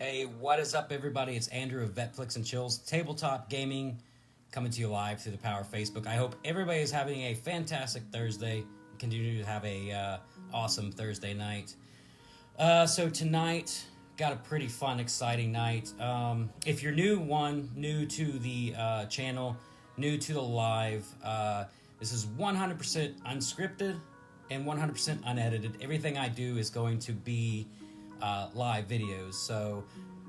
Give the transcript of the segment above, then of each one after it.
Hey, what is up, everybody? It's Andrew of Vetflicks&Chillz Tabletop Gaming, coming to you live through the power of Facebook. I hope everybody is having a fantastic Thursday and continue to have a awesome Thursday night. So tonight, got a pretty fun, exciting night. If you're new to the channel, new to the live, this is 100% unscripted and 100% unedited. Everything I do is going to be live videos, so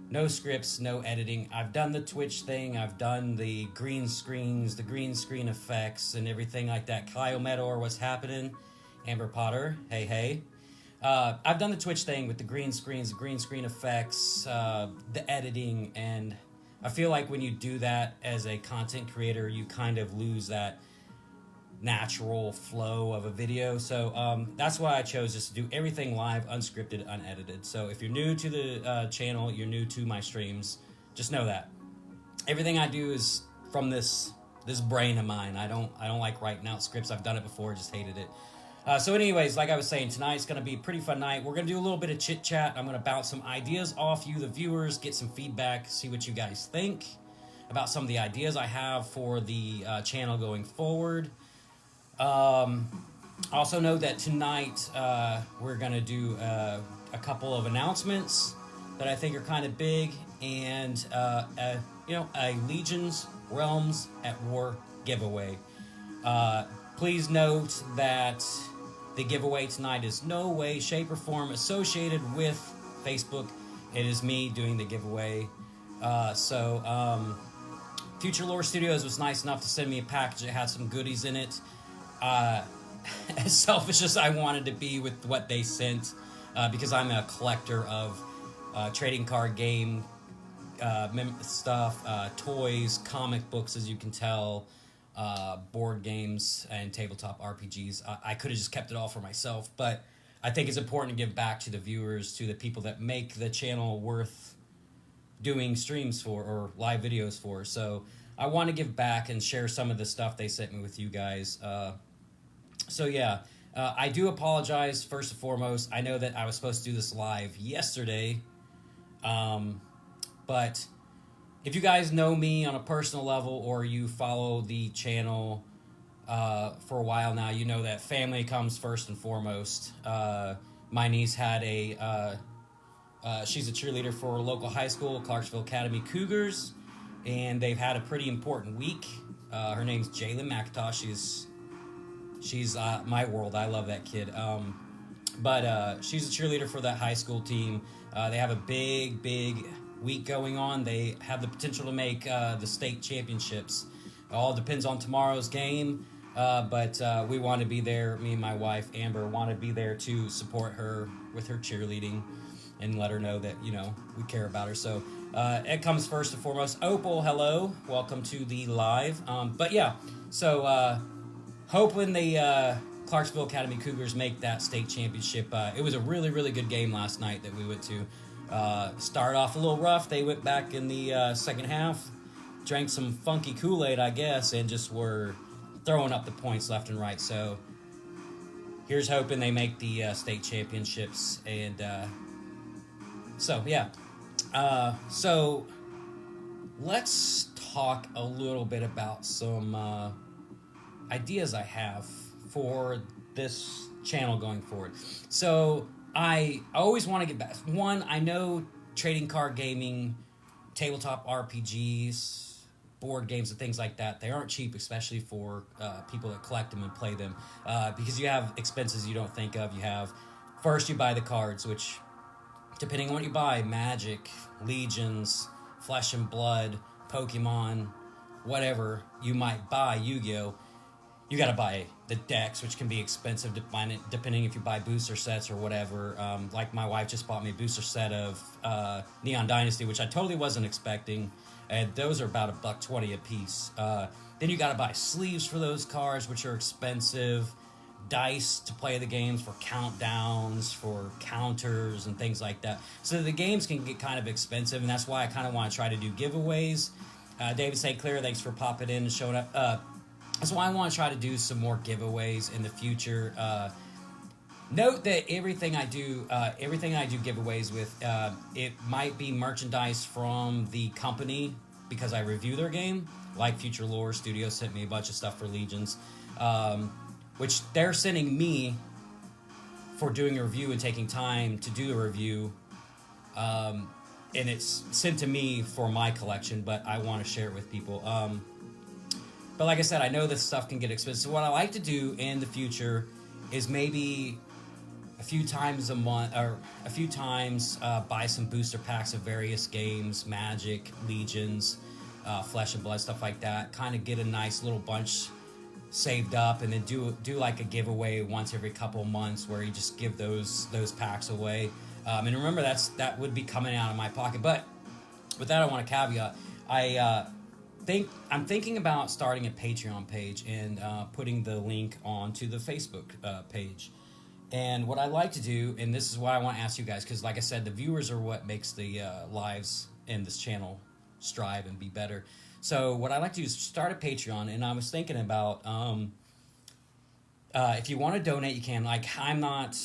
no scripts, no editing. I've done the Twitch thing, I've done the green screens, the green screen effects, and everything like that. Kyle Medor, what's happening? Amber Potter, hey. I've done the Twitch thing with the green screens, the green screen effects, the editing, and I feel like when you do that as a content creator, you kind of lose that natural flow of a video. So that's why I chose just to do everything live, unscripted, unedited. So if you're new to the channel, you're new to my streams, just know that everything I do is from this brain of mine. I don't like writing out scripts. I've done it before, just hated it. So anyways, like I was saying, tonight's going to be a pretty fun night. We're going to do a little bit of chit chat. I'm going to bounce some ideas off you, the viewers, get some feedback, see what you guys think about some of the ideas I have for the channel going forward. Also know that tonight we're going to do a couple of announcements that I think are kind of big, and a Legions Realms at War giveaway. Please note that the giveaway tonight is no way, shape, or form associated with Facebook. It is me doing the giveaway. Future Lore Studios was nice enough to send me a package that had some goodies in it. As selfish as I wanted to be with what they sent, because I'm a collector of trading card game stuff, toys, comic books, as you can tell, board games, and tabletop RPGs. I could have just kept it all for myself, but I think it's important to give back to the viewers, to the people that make the channel worth doing streams for or live videos for. So I want to give back and share some of the stuff they sent me with you guys. I do apologize first and foremost. I know that I was supposed to do this live yesterday, but if you guys know me on a personal level or you follow the channel for a while now, you know that family comes first and foremost. My niece had she's a cheerleader for a local high school, Clarksville Academy Cougars, and they've had a pretty important week. Her name's Jalen McIntosh. She's my world. I love that kid. But she's a cheerleader for that high school team. They have a big week going on. They have the potential to make the state championships. It all depends on tomorrow's game. But we want to be there. Me and my wife, Amber, want to be there to support her with her cheerleading and let her know that, we care about her. So it comes first and foremost. Opal, hello. Welcome to the live. Hope when the Clarksville Academy Cougars make that state championship. It was a really, really good game last night that we went to. Started off a little rough. They went back in the second half, drank some funky Kool-Aid, I guess, and just were throwing up the points left and right. So here's hoping they make the state championships. And so let's talk a little bit about some ideas I have for this channel going forward. So I always want to get back. One, I know trading card gaming, tabletop RPGs, board games, and things like that, they aren't cheap, especially for people that collect them and play them, because you have expenses you don't think of. First you buy the cards, which, depending on what you buy, Magic, Legions, Flesh and Blood, Pokemon, whatever you might buy, Yu-Gi-Oh!, you got to buy the decks, which can be expensive depending if you buy booster sets or whatever. Like my wife just bought me a booster set of Neon Dynasty, which I totally wasn't expecting, and those are about $1.20 a piece. Then you got to buy sleeves for those cards, which are expensive. Dice to play the games, for countdowns, for counters, and things like that. So the games can get kind of expensive, and that's why I kind of want to try to do giveaways. David St. Clair, thanks for popping in and showing up. That's why I want to try to do some more giveaways in the future. Note that everything I do giveaways with, it might be merchandise from the company because I review their game. Like Future Lore Studio sent me a bunch of stuff for Legions, which they're sending me for doing a review and taking time to do a review. And it's sent to me for my collection, but I want to share it with people. But like I said, I know this stuff can get expensive. So what I like to do in the future is maybe a few times a month, or a few times, buy some booster packs of various games, Magic, Legions, Flesh and Blood, stuff like that. Kind of get a nice little bunch saved up, and then do like a giveaway once every couple of months where you just give those packs away. And remember, that would be coming out of my pocket. But with that, I want to caveat. I'm thinking about starting a Patreon page and putting the link onto the Facebook page. And what I like to do, and this is what I want to ask you guys, because like I said, the viewers are what makes the lives in this channel strive and be better. So what I like to do is start a Patreon, and I was thinking about if you want to donate, you can. Like I'm not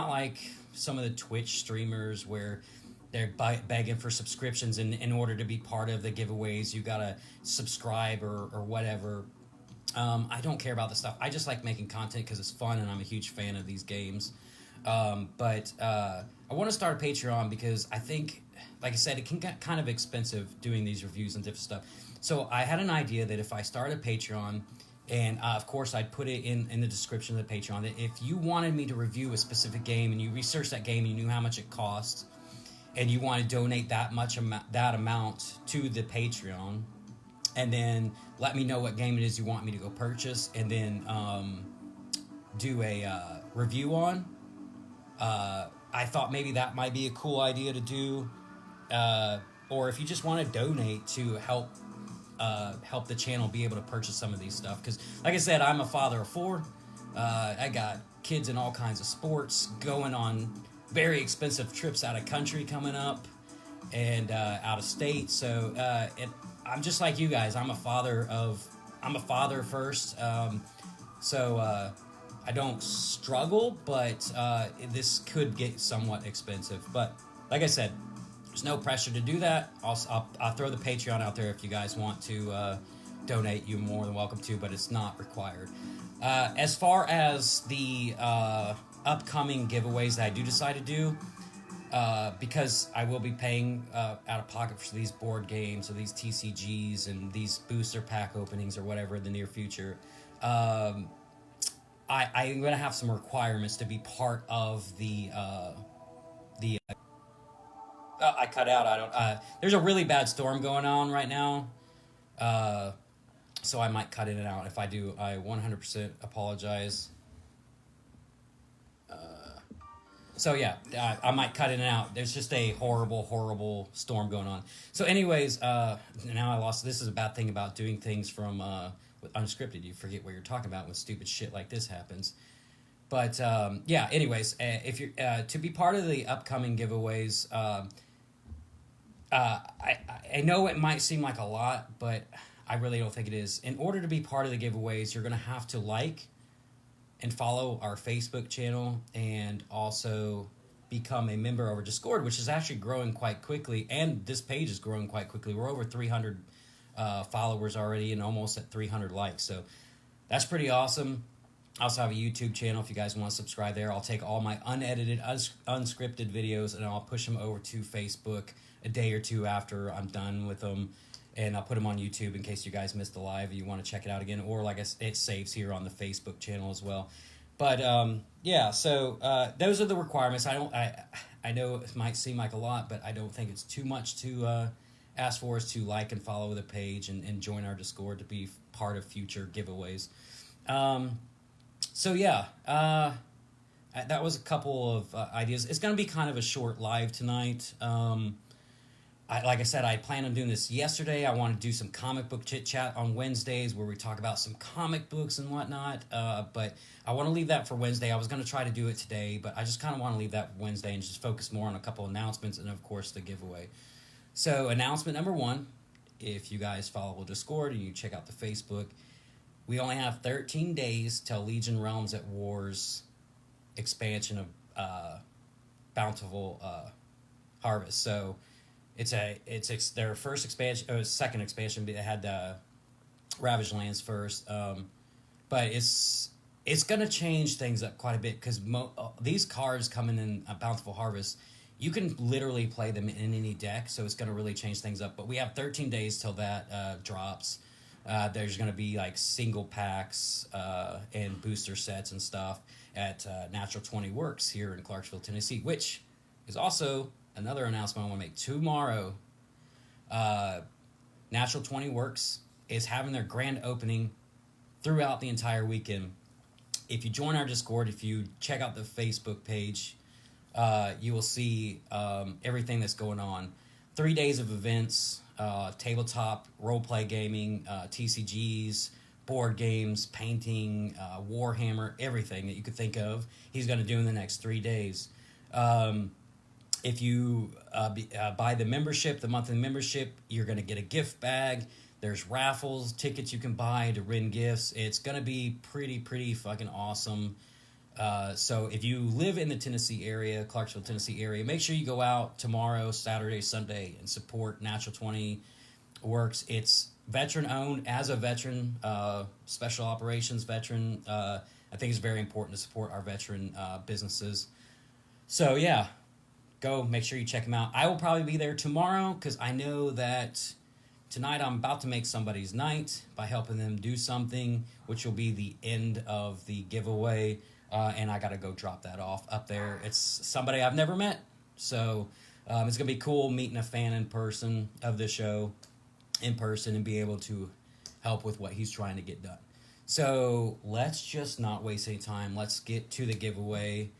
like some of the Twitch streamers where they're begging for subscriptions, and in order to be part of the giveaways, you gotta subscribe or whatever. I don't care about the stuff. I just like making content because it's fun, and I'm a huge fan of these games. But I want to start a Patreon because I think, like I said, it can get kind of expensive doing these reviews and different stuff. So I had an idea that if I started a Patreon, and of course I'd put it in the description of the Patreon, that if you wanted me to review a specific game and you researched that game and you knew how much it costs, and you want to donate that amount to the Patreon, and then let me know what game it is you want me to go purchase, and then do a review on. I thought maybe that might be a cool idea to do, or if you just want to donate to help the channel be able to purchase some of these stuff. Because, like I said, I'm a father of 4. I got kids in all kinds of sports, going on very expensive trips out of country coming up, and out of state. So I'm just like you guys. I'm a father first. So I don't struggle, but this could get somewhat expensive. But like I said, there's no pressure to do that. I'll throw the Patreon out there if you guys want to donate. You're more than welcome to, but it's not required. As far as the upcoming giveaways that I do decide to do, because I will be paying out of pocket for these board games or these TCGs and these booster pack openings or whatever in the near future, I'm going to have some requirements to be part of the I cut out. I don't. There's a really bad storm going on right now, so I might cut in and out. If I do, I 100% apologize. So yeah, I might cut in and out. There's just a horrible storm going on. So anyways, now I lost. This is a bad thing about doing things from with unscripted. You forget what you're talking about when stupid shit like this happens. But yeah, anyways, if you're to be part of the upcoming giveaways, I know it might seem like a lot, but I really don't think it is. In order to be part of the giveaways, you're going to have to like and follow our Facebook channel, and also become a member of our Discord, which is actually growing quite quickly, and this page is growing quite quickly. We're over 300 followers already and almost at 300 likes, so that's pretty awesome. I also have a YouTube channel if you guys want to subscribe there. I'll take all my unedited, unscripted videos and I'll push them over to Facebook a day or two after I'm done with them, and I'll put them on YouTube in case you guys missed the live and you want to check it out again, or like it saves here on the Facebook channel as well. But yeah, so those are the requirements. I know it might seem like a lot, but I don't think it's too much to ask for, is to like and follow the page and join our Discord to be part of future giveaways. So yeah, that was a couple of ideas. It's going to be kind of a short live tonight. Like I said, I planned on doing this yesterday. I want to do some comic book chit-chat on Wednesdays where we talk about some comic books and whatnot, but I want to leave that for Wednesday. I was going to try to do it today, but I just kind of want to leave that for Wednesday and just focus more on a couple announcements and, of course, the giveaway. So announcement number 1, if you guys follow Discord and you check out the Facebook, we only have 13 days till Legion Realms at War's expansion of Bountiful Harvest. So it's their first expansion, or second expansion. They had Ravaged Lands first, but it's gonna change things up quite a bit because these cards coming in Bountiful Harvest, you can literally play them in any deck, so it's gonna really change things up. But we have 13 days till that drops. There's gonna be like single packs and booster sets and stuff at Natural 20 Works here in Clarksville, Tennessee, which is also another announcement I want to make tomorrow. Natural 20 Works is having their grand opening throughout the entire weekend. If you join our Discord, if you check out the Facebook page, you will see everything that's going on. 3 days of events, tabletop, role-play gaming, TCGs, board games, painting, Warhammer, everything that you could think of, he's going to do in the next 3 days. If you buy the membership, the monthly membership, you're going to get a gift bag. There's raffles, tickets you can buy to win gifts. It's going to be pretty fucking awesome. So if you live in the Tennessee area, Clarksville, Tennessee area, make sure you go out tomorrow, Saturday, Sunday, and support Natural 20 Works. It's veteran-owned. As a veteran, special operations veteran, I think it's very important to support our veteran businesses. So, yeah, go make sure you check them out. I will probably be there tomorrow because I know that tonight I'm about to make somebody's night by helping them do something, which will be the end of the giveaway. And I got to go drop that off up there. It's somebody I've never met. So it's going to be cool meeting a fan in person of the show in person and be able to help with what he's trying to get done. So let's just not waste any time. Let's get to the giveaway.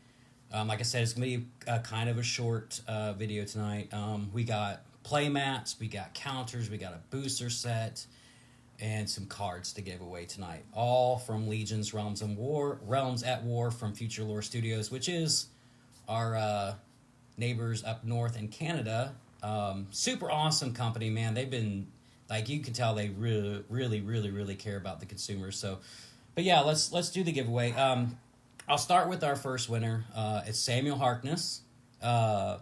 Like I said, it's going to be kind of a short video tonight. We got play mats, we got counters, we got a booster set, and some cards to give away tonight. All from Legions, Realms at War from Future Lore Studios, which is our neighbors up north in Canada. Super awesome company, man. They've been, like, you can tell they really care about the consumers. So, but yeah, let's do the giveaway. I'll start with our first winner. It's Samuel Harkness. I'll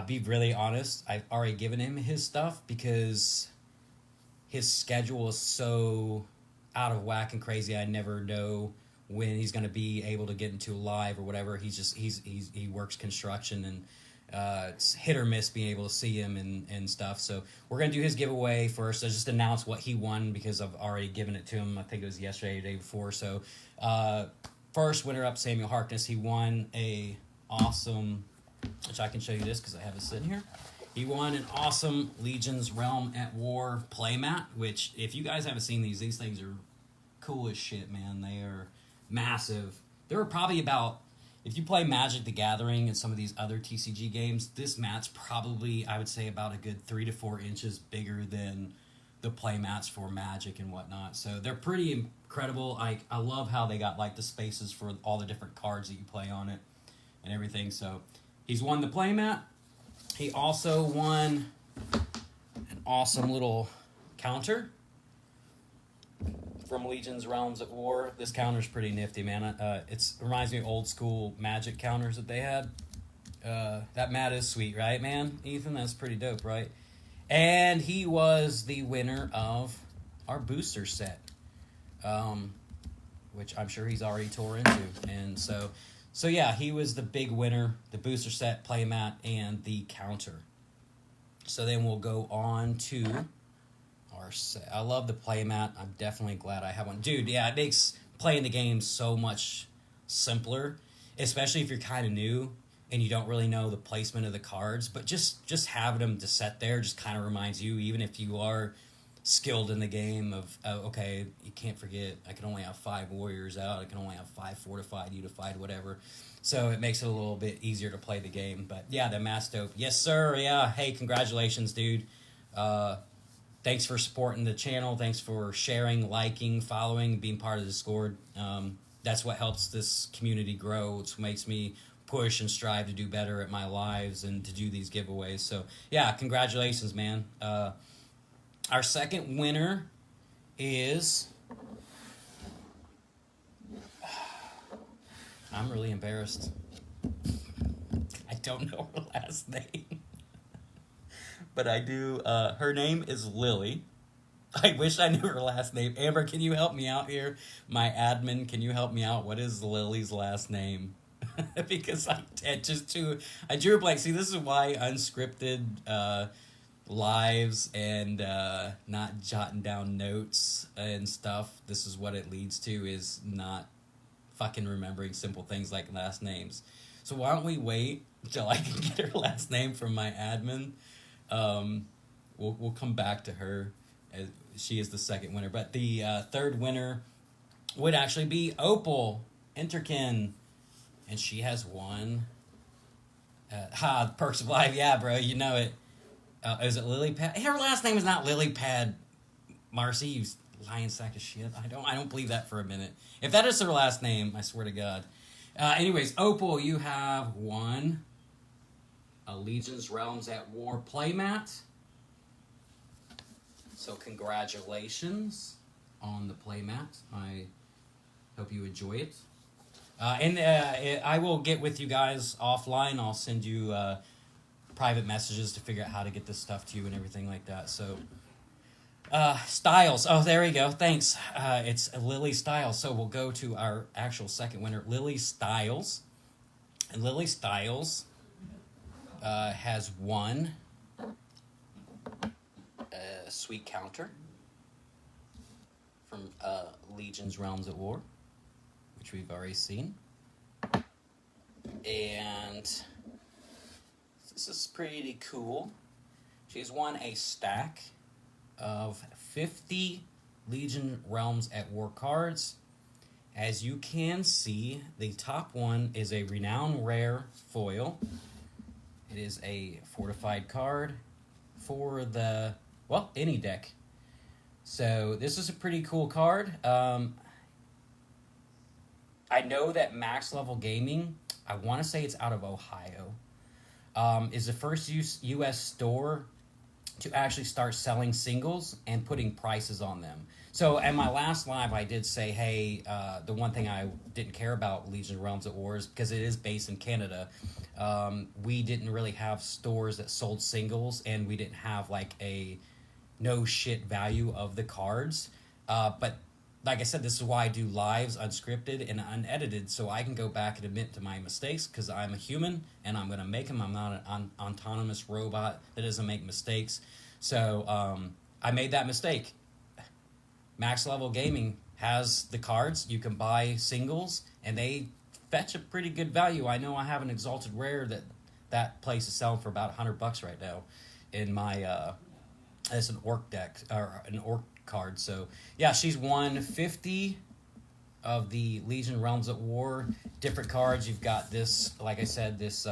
be really honest. I've already given him his stuff because his schedule is so out of whack and crazy. I never know when he's going to be able to get into live or whatever. He works construction and it's hit or miss being able to see him and stuff. So we're going to do his giveaway first. I just announced what he won because I've already given it to him. I think it was yesterday or the day before. So first winner up, Samuel Harkness. He won a awesome, which I can show you this because I have it sitting here. He won an awesome Legions Realm at War playmat, which if you guys haven't seen these things are cool as shit, man. They are massive. There are probably about, if you play Magic the Gathering and some of these other TCG games, this mat's probably, I would say, about a good 3 to 4 inches bigger than the playmats for Magic and whatnot. So they're pretty incredible. I love how they got like the spaces for all the different cards that you play on it and everything. So he's won the playmat. He also won an awesome little counter from Legions Realms at War. This counter's pretty nifty, man. It reminds me of old school Magic counters that they had. That mat is sweet, right, man? Ethan, that's pretty dope, right? And he was the winner of our booster set, which I'm sure he's already tore into. And so yeah, he was the big winner, the booster set, playmat, and the counter. So then we'll go on to our set. I love the playmat. I'm definitely glad I have one. Dude, yeah, it makes playing the game so much simpler, especially if you're kind of new and you don't really know the placement of the cards. But just having them to set there just kind of reminds you, even if you are skilled in the game, of okay, you can't forget I can only have 5 warriors out, I can only have 5 fortified, unified, whatever. So it makes it a little bit easier to play the game. But yeah, the mat's dope. Yes sir. Yeah, hey, congratulations, dude. Thanks for supporting the channel. Thanks for sharing, liking, following, being part of the Discord. That's what helps this community grow. It's what makes me push and strive to do better at my lives and to do these giveaways. So yeah, congratulations, man. Our second winner is, I'm really embarrassed. I don't know her last name. But I do. Her name is Lily. I wish I knew her last name. Amber, can you help me out here? My admin, can you help me out? What is Lily's last name? Because I drew a blank. See, this is why unscripted lives and not jotting down notes and stuff. This is what it leads to, is not fucking remembering simple things like last names. So why don't we wait until I can get her last name from my admin? We'll come back to her. As she is the second winner, but the third winner would actually be Opal Interkin, and she has won. Perks of Life, yeah, bro, you know it. Is it Lily Pad? Her last name is not Lily Pad. Marcy, you lying sack of shit. I don't believe that for a minute. If that is her last name, I swear to God. Anyways, Opal, you have won a Legions Realms at War playmat. So congratulations on the playmat. I hope you enjoy it. I will get with you guys offline. I'll send you private messages to figure out how to get this stuff to you and everything like that. So, Styles. Oh, there we go. Thanks. It's Lily Styles. So we'll go to our actual second winner, Lily Styles. And Lily Styles has won a sweet counter from Legions Realms at War, which we've already seen. And this is pretty cool. She's won a stack of 50 Legion Realms at War cards. As you can see, the top one is a Renown Rare foil. It is a fortified card for the, well, any deck. So this is a pretty cool card. I know that Max Level Gaming, I want to say it's out of Ohio, is the first U.S. store to actually start selling singles and putting prices on them. So at my last live, I did say, hey, the one thing I didn't care about Legion of Realms at War is because it is based in Canada. We didn't really have stores that sold singles, and we didn't have like a no shit value of the cards. But like I said, this is why I do lives unscripted and unedited, so I can go back and admit to my mistakes, because I'm a human and I'm going to make them. I'm not an autonomous robot that doesn't make mistakes. So I made that mistake. Max Level Gaming has the cards. You can buy singles, and they fetch a pretty good value. I know I have an Exalted Rare that place is selling for about $100 right now in my as an orc deck, or an orc card. So yeah, she's won 50 of the Legion Realms at War different cards. You've got this, like I said, this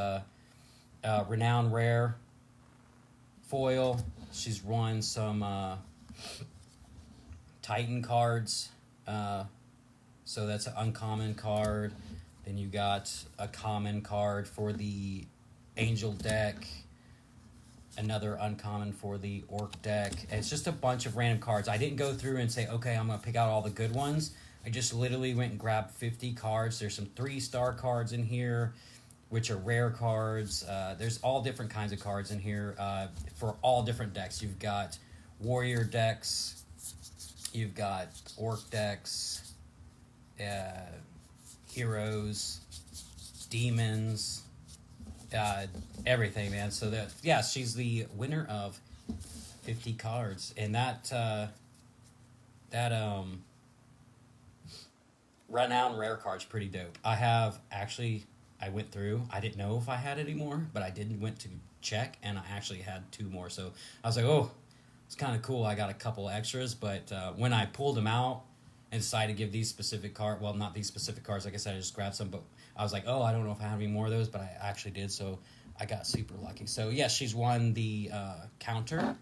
Renown Rare foil. She's won some Titan cards, so that's an uncommon card. Then you got a common card for the Angel deck, another uncommon for the Orc deck. It's just a bunch of random cards. I didn't go through and say, okay, I'm going to pick out all the good ones. I just literally went and grabbed 50 cards. There's some 3-star cards in here, which are rare cards. There's all different kinds of cards in here for all different decks. You've got Warrior decks, you've got Orc decks, Heroes, Demons, everything, man. So that, yeah, she's the winner of 50 cards, and that Renown Rare card's pretty dope. I went through. I didn't know if I had any more, but I went to check, and I actually had 2 more. So I was like, oh, it's kind of cool. I got a couple extras, but when I pulled them out and decided to give these specific cards, well, not these specific cards, like I said, I just grabbed some, but I was like, oh, I don't know if I have any more of those, but I actually did, so I got super lucky. So, yeah, she's won the counter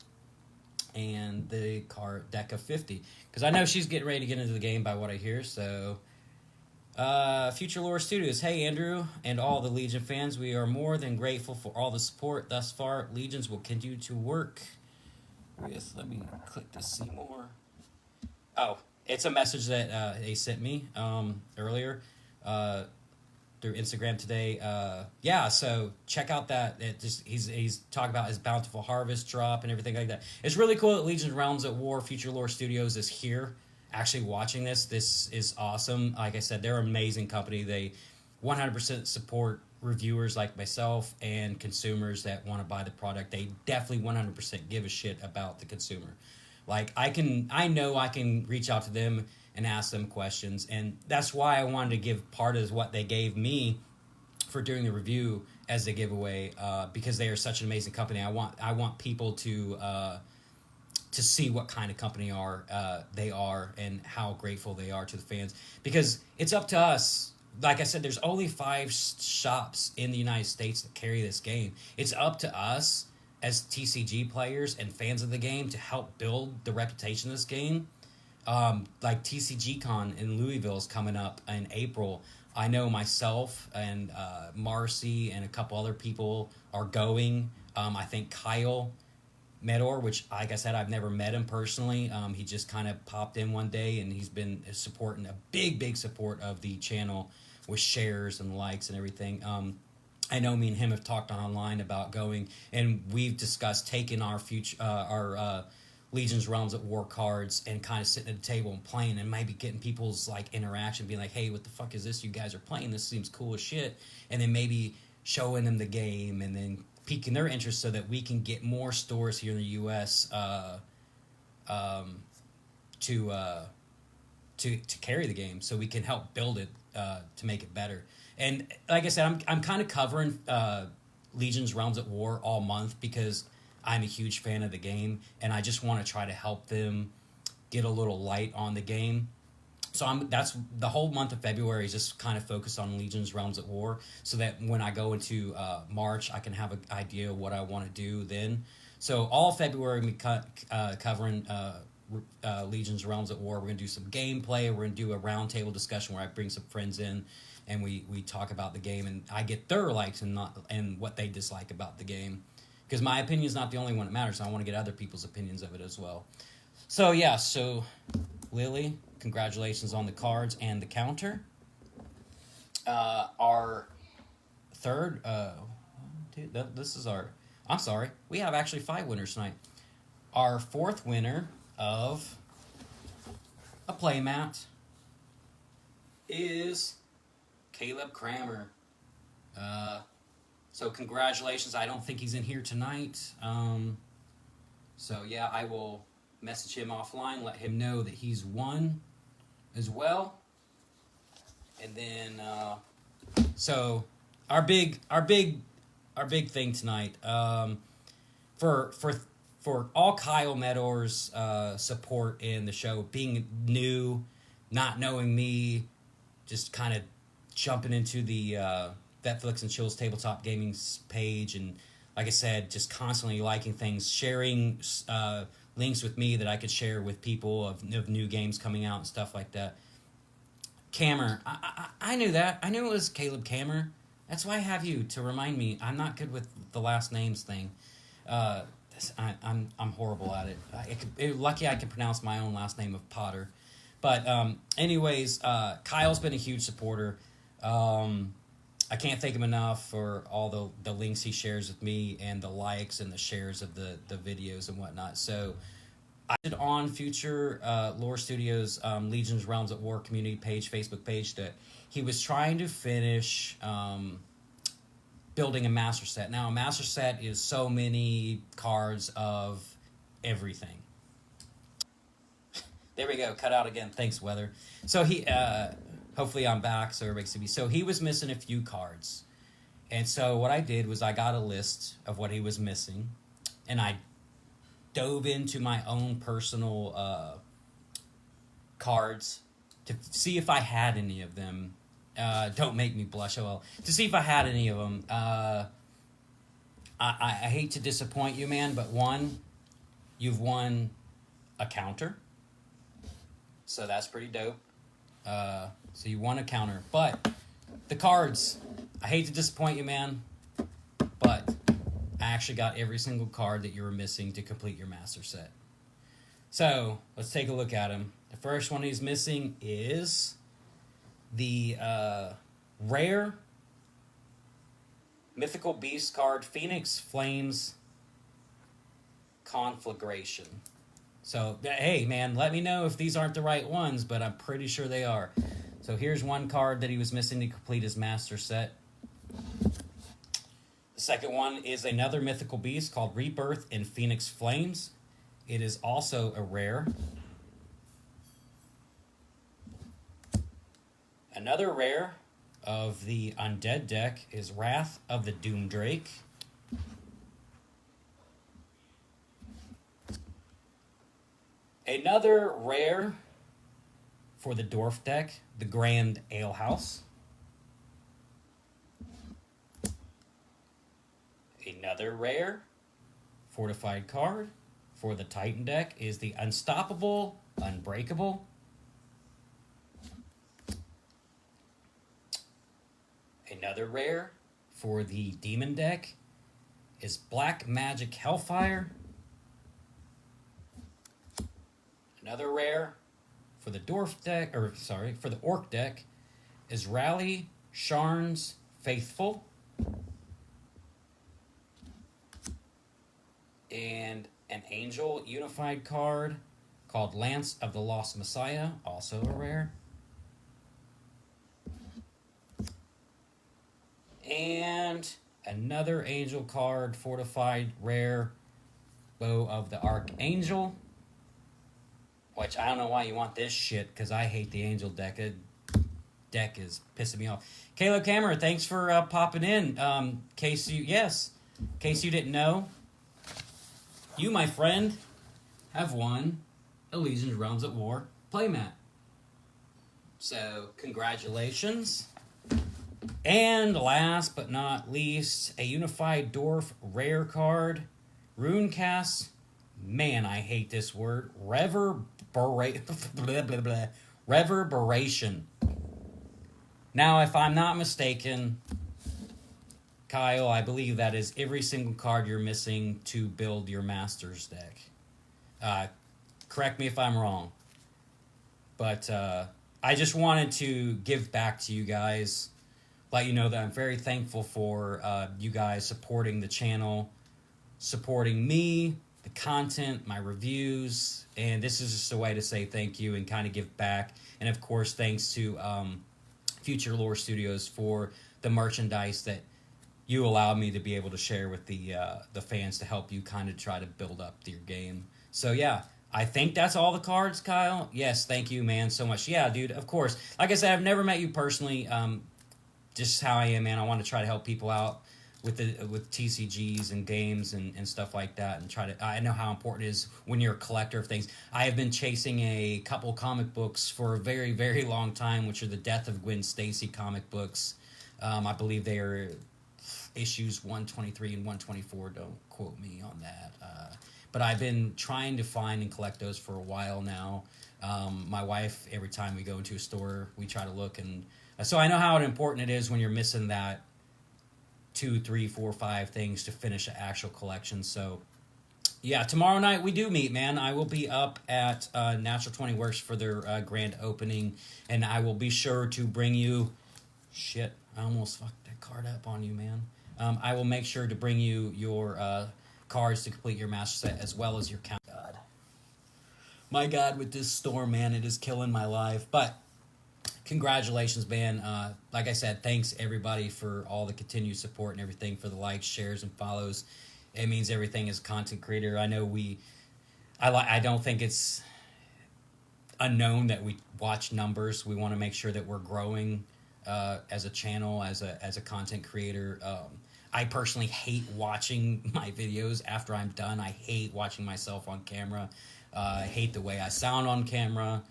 and the card deck of 50, because I know she's getting ready to get into the game by what I hear. So, Future Lore Studios, hey, Andrew, and all the Legion fans, we are more than grateful for all the support thus far. Legions will continue to work with, let me click to see more. Oh, it's a message that they sent me earlier. through Instagram today. Yeah, so check out that. He's talking about his Bountiful Harvest drop and everything like that. It's really cool that Legions Realms at War Future Lore Studios is here actually watching this. This is awesome. Like I said, they're an amazing company. They 100% support reviewers like myself and consumers that want to buy the product. They definitely 100% give a shit about the consumer. Like I know I can reach out to them and ask them questions, and that's why I wanted to give part of what they gave me for doing the review as a giveaway, because they are such an amazing company. I want people to see what kind of company they are and how grateful they are to the fans, because it's up to us. Like I said, there's only 5 shops in the United States that carry this game. It's up to us as TCG players and fans of the game to help build the reputation of this game. Like TCG Con in Louisville is coming up in April. I know myself and Marcy and a couple other people are going. I think Kyle Medor, which, like I said, I've never met him personally. He just kind of popped in one day, and he's been supporting a big support of the channel with shares and likes and everything. I know me and him have talked online about going, and we've discussed taking our Legions Realms at War cards and kind of sitting at the table and playing, and maybe getting people's like interaction, being like, hey, what the fuck is this you guys are playing? This seems cool as shit. And then maybe showing them the game and then piquing their interest so that we can get more stores here in the U.S. To carry the game, so we can help build it to make it better. And like I said, I'm kind of covering Legions Realms at War all month because I'm a huge fan of the game, and I just want to try to help them get a little light on the game. So that's the whole month of February is just kind of focused on Legions Realms at War, so that when I go into March, I can have an idea of what I want to do then. So all February, we covering Legions Realms at War. We're going to do some gameplay. We're going to do a roundtable discussion where I bring some friends in, and we talk about the game, and I get their likes and what they dislike about the game. Because my opinion is not the only one that matters. So I want to get other people's opinions of it as well. So, yeah. So, Lily, congratulations on the cards and the counter. Our third... this is our... I'm sorry. We have actually 5 winners tonight. Our 4th winner of a playmat is Caleb Kramer. So congratulations. I don't think he's in here tonight. So yeah, I will message him offline, let him know that he's won as well. And then so our big thing tonight, for all Kyle Medor's support in the show, being new, not knowing me, just kind of jumping into the Vetflicks&Chillz Tabletop Gaming page, and like I said, just constantly liking things, sharing links with me that I could share with people of new games coming out and stuff like that. Kramer, I knew that. I knew it was Caleb Kramer. That's why I have you to remind me. I'm not good with the last names thing. I'm horrible at it. Lucky I can pronounce my own last name of Potter. But anyways, Kyle's been a huge supporter. I can't thank him enough for all the links he shares with me and the likes and the shares of the videos and whatnot. So I did on Future Lore Studios Legions Realms at War community page, Facebook page, that he was trying to finish building a master set. Now, a master set is so many cards of everything. There we go. Cut out again. Thanks, Weather. So he... hopefully I'm back so everybody can see me. So he was missing a few cards. And so what I did was I got a list of what he was missing, and I dove into my own personal cards to see if I had any of them. Don't make me blush, well. To see if I had any of them. I hate to disappoint you, man, but one, you've won a counter. So that's pretty dope. So you won a counter. But the cards, I hate to disappoint you, man, but I actually got every single card that you were missing to complete your master set. So let's take a look at them. The first one he's missing is the rare Mythical Beast card, Phoenix Flames Conflagration. So, hey, man, let me know if these aren't the right ones, but I'm pretty sure they are. So here's one card that he was missing to complete his master set. The second one is another Mythical Beast called Rebirth in Phoenix Flames. It is also a rare. Another rare of the Undead deck is Wrath of the Doomdrake. Another rare for the Dwarf deck, the Grand Alehouse. Another rare fortified card for the Titan deck is the Unstoppable Unbreakable. Another rare for the Demon deck is Black Magic Hellfire. Another rare for the Dwarf deck, for the Orc deck is Rally Sharn's Faithful. And an Angel Unified card called Lance of the Lost Messiah, also a rare. And another Angel card, fortified rare, Bow of the Archangel. Which, I don't know why you want this shit, because I hate the Angel deck. Deck is pissing me off. Caleb Kramer, thanks for popping in. In case you didn't know, you, my friend, have won a Legions Realms at War playmat. So, congratulations. And last but not least, a Unified Dwarf rare card, Runecast. Man, I hate this word. Reverberation. Now, if I'm not mistaken, Kyle, I believe that is every single card you're missing to build your Masters deck. Correct me if I'm wrong. But I just wanted to give back to you guys. Let you know that I'm very thankful for you guys supporting the channel, supporting me, the content, my reviews, and this is just a way to say thank you and kind of give back. And of course, thanks to Future Lore Studios for the merchandise that you allow me to be able to share with the fans to help you kind of try to build up your game. So yeah, I think that's all the cards, Kyle. Yes, thank you, man, so much. Yeah, dude, of course. Like I said, I've never met you personally. Just how I am, man. I want to try to help people out with TCGs and games and stuff like that, and I know how important it is when you're a collector of things. I have been chasing a couple comic books for a very, very long time, which are the Death of Gwen Stacy comic books. I believe they are issues 123 and 124. Don't quote me on that. But I've been trying to find and collect those for a while now. My wife, every time we go into a store, we try to look, and so I know how important it is when you're missing that 2, 3, 4, 5 things to finish an actual collection. So yeah, tomorrow night we do meet, man. I will be up at Natural 20 Works for their grand opening, and I will be sure to bring you... Shit, I almost fucked that card up on you, man. I will make sure to bring you your cards to complete your master set, as well as your count. God. My God, with this storm, man, it is killing my life. But congratulations, man. Like I said, thanks everybody for all the continued support and everything, for the likes, shares, and follows. It means everything as a content creator. I know I don't think it's unknown that we watch numbers. We want to make sure that we're growing as a channel, as a content creator. I personally hate watching my videos after I'm done. I hate watching myself on camera. I hate the way I sound on camera.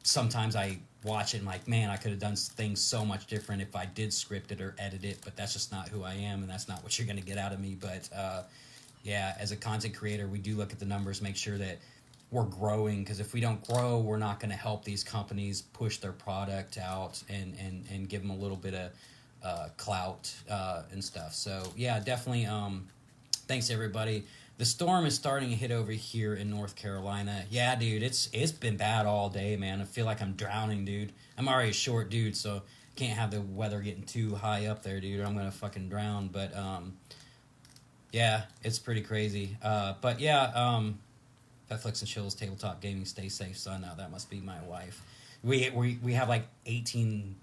Sometimes I watch it and like, man, I could have done things so much different if I did script it or edit it, but that's just not who I am, and that's not what you're going to get out of me. But yeah, as a content creator, we do look at the numbers, make sure that we're growing, because if we don't grow, we're not going to help these companies push their product out and give them a little bit of clout and stuff. So yeah, definitely thanks everybody. The storm is starting to hit over here in North Carolina. Yeah, dude, it's been bad all day, man. I feel like I'm drowning, dude. I'm already a short dude, so can't have the weather getting too high up there, dude, or I'm gonna fucking drown. But yeah, it's pretty crazy. But yeah, Vetflicks&Chillz Tabletop Gaming. Stay safe, son. Now that must be my wife. We have like 18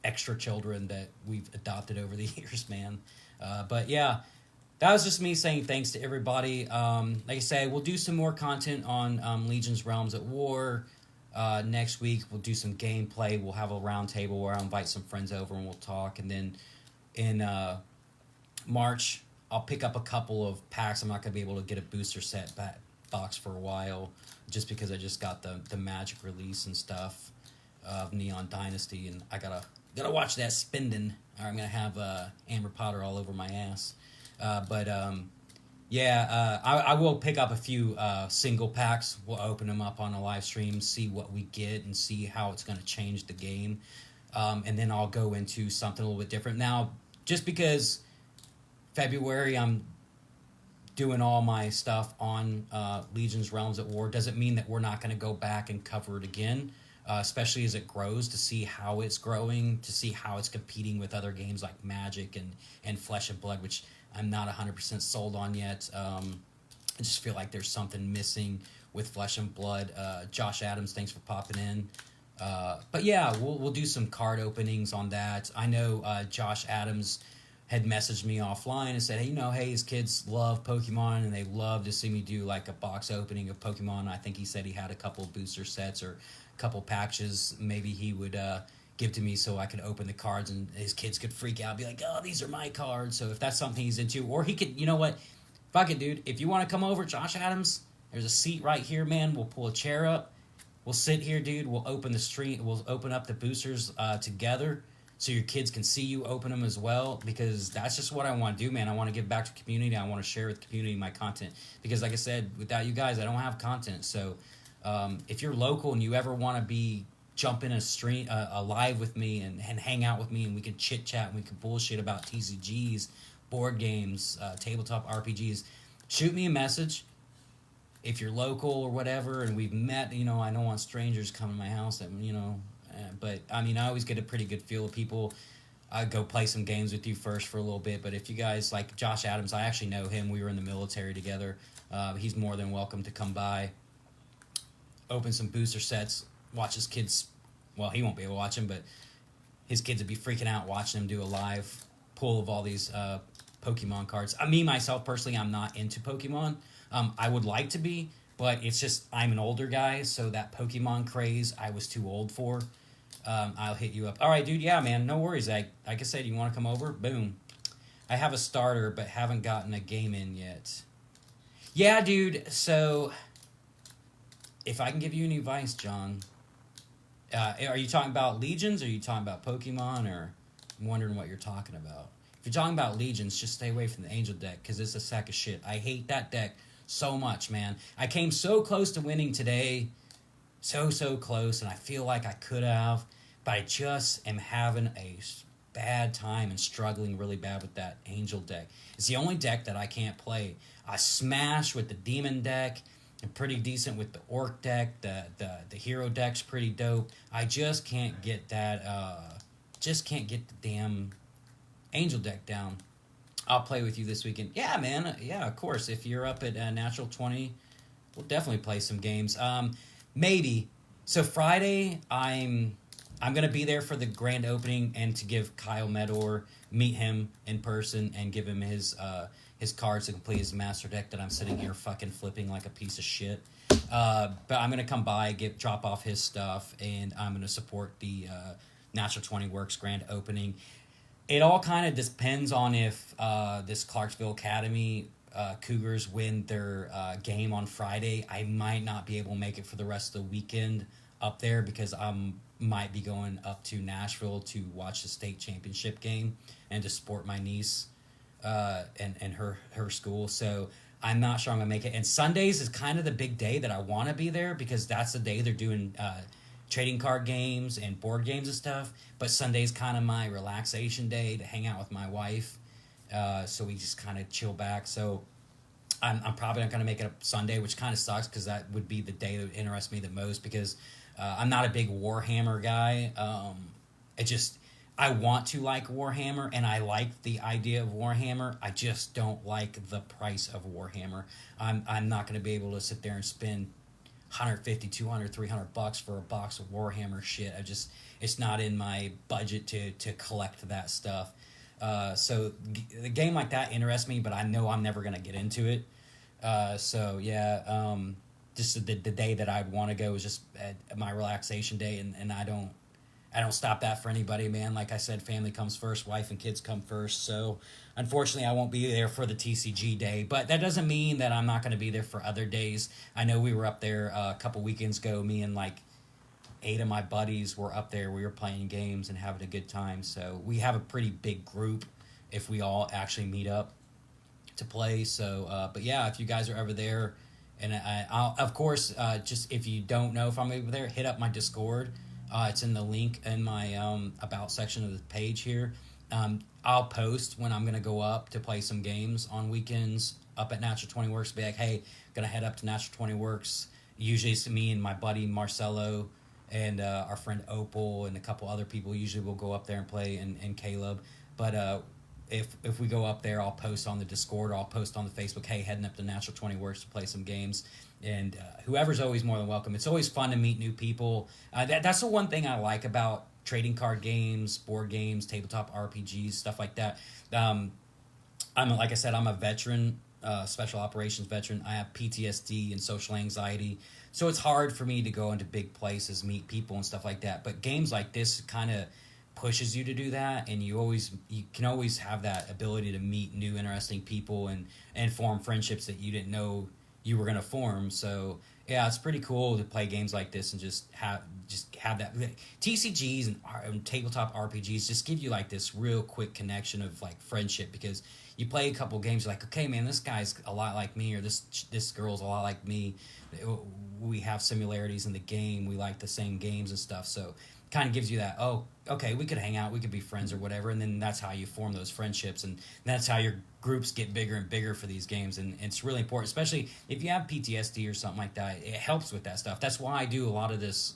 extra children that we've adopted over the years, man. But yeah, that was just me saying thanks to everybody. Like I say, we'll do some more content on Legions Realms at War. Next week, we'll do some gameplay. We'll have a round table where I'll invite some friends over and we'll talk. And then in March, I'll pick up a couple of packs. I'm not going to be able to get a booster set box for a while just because I just got the Magic release and stuff of Neon Dynasty. And I gotta watch that spending, or I'm going to have Amber Potter all over my ass. I will pick up a few single packs. We'll open them up on a live stream, see what we get, and see how it's going to change the game. And then I'll go into something a little bit different. Now, just because February I'm doing all my stuff on Legions Realms at War doesn't mean that we're not going to go back and cover it again, especially as it grows, to see how it's growing, to see how it's competing with other games like Magic and Flesh and Blood, which I'm not 100% sold on yet. I just feel like there's something missing with Flesh and Blood. Josh Adams, thanks for popping in. But yeah, we'll do some card openings on that. I know Josh Adams had messaged me offline and said, hey, his kids love Pokemon and they love to see me do like a box opening of Pokemon. I think he said he had a couple booster sets or a couple patches. Maybe he would give to me so I could open the cards and his kids could freak out, be like, oh, these are my cards. So if that's something he's into, or he could, you know what, fuck it, dude. If you want to come over, Josh Adams, there's a seat right here, man. We'll pull a chair up. We'll sit here, dude. We'll open the stream. We'll open up the boosters together so your kids can see you open them as well, because that's just what I want to do, man. I want to give back to the community. I want to share with the community my content, because like I said, without you guys, I don't have content. So if you're local and you ever want to be jump in a stream, live with me and hang out with me, and we can chit chat and we can bullshit about TCGs, board games, tabletop RPGs, shoot me a message. If you're local or whatever, and we've met, I don't want strangers coming to my house, but I mean, I always get a pretty good feel of people. I go play some games with you first for a little bit, but if you guys like Josh Adams, I actually know him. We were in the military together. He's more than welcome to come by, open some booster sets, watch his kids. Well, he won't be able to watch them, but his kids would be freaking out watching him do a live pull of all these Pokemon cards. Me, myself, personally, I'm not into Pokemon. I would like to be, but it's just I'm an older guy, so that Pokemon craze I was too old for. I'll hit you up. All right, dude, yeah, man, no worries. Like I said, you want to come over? Boom. I have a starter, but haven't gotten a game in yet. Yeah, dude, so if I can give you any advice, John, are you talking about Legions, or are you talking about Pokemon, or I'm wondering what you're talking about. If you're talking about Legions, just stay away from the Angel deck, because it's a sack of shit. I hate that deck so much, man. I came so close to winning today, so close, and I feel like I could have, but I just am having a bad time and struggling really bad with that Angel deck. It's the only deck that I can't play. I smash with the Demon deck. I'm pretty decent with the Orc deck. The Hero deck's pretty dope. I just can't get that. Just can't get the damn Angel deck down. I'll play with you this weekend. Yeah, man. Yeah, of course. If you're up at Natural 20, we'll definitely play some games. Maybe. So Friday, I'm going to be there for the grand opening and to give Kyle Medor, meet him in person and give him his cards to complete his master deck that I'm sitting here fucking flipping like a piece of shit. But I'm going to come by, drop off his stuff, and I'm going to support the Natural 20 Works grand opening. It all kind of depends on if this Clarksville Academy Cougars win their game on Friday. I might not be able to make it for the rest of the weekend up there, because I might be going up to Nashville to watch the state championship game and to support my niece and her school. So I'm not sure I'm going to make it. And Sundays is kind of the big day that I want to be there, because that's the day they're doing trading card games and board games and stuff. But Sunday's kind of my relaxation day to hang out with my wife. So we just kind of chill back. So I'm probably not going to make it up Sunday, which kind of sucks, because that would be the day that would interest me the most, because I'm not a big Warhammer guy. I want to like Warhammer, and I like the idea of Warhammer. I just don't like the price of Warhammer. I'm not going to be able to sit there and spend 150, 200, 300 bucks for a box of Warhammer shit. It's not in my budget to collect that stuff. So a game like that interests me, but I know I'm never going to get into it. So yeah, just the day that I'd want to go is just at my relaxation day, and I don't stop that for anybody, man. Like I said, family comes first, wife and kids come first. So unfortunately, I won't be there for the TCG day, but that doesn't mean that I'm not going to be there for other days. I know we were up there a couple weekends ago. Me and like 8 of my buddies were up there. We were playing games and having a good time. So we have a pretty big group if we all actually meet up to play. So, but yeah, if you guys are ever there, and I'll of course, just if you don't know if I'm over there, hit up my Discord. It's in the link in my about section of the page here. I'll post when I'm going to go up to play some games on weekends up at Natural 20 Works. Be like, hey, going to head up to Natural 20 Works. Usually it's me and my buddy Marcelo and our friend Opal and a couple other people. Usually we'll go up there and play, and Caleb. But if we go up there, I'll post on the Discord or I'll post on the Facebook, hey, heading up to Natural 20 Works to play some games. And whoever's always more than welcome. It's always fun to meet new people. That's the one thing I like about trading card games, board games, tabletop RPGs, stuff like that. Like I said, I'm a veteran, special operations veteran. I have PTSD and social anxiety, so it's hard for me to go into big places, meet people and stuff like that. But games like this kind of pushes you to do that, and you can always have that ability to meet new, interesting people and form friendships that you didn't know you were going to form. So yeah, it's pretty cool to play games like this and just have that. TCGs and tabletop RPGs just give you like this real quick connection of like friendship, because you play a couple games, you're like, okay, man, this guy's a lot like me, or this girl's a lot like me. We have similarities in the game. We like the same games and stuff. So kind of gives you that, oh, okay, we could hang out, we could be friends or whatever, and then that's how you form those friendships, and that's how your groups get bigger and bigger for these games. And it's really important, especially if you have PTSD or something like that. It helps with that stuff. That's why I do a lot of this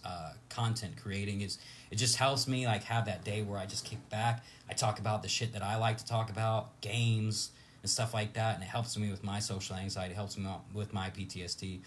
content creating. Is it just helps me like have that day where I just kick back, I talk about the shit that I like to talk about, games and stuff like that, and it helps me with my social anxiety, it helps me with my PTSD.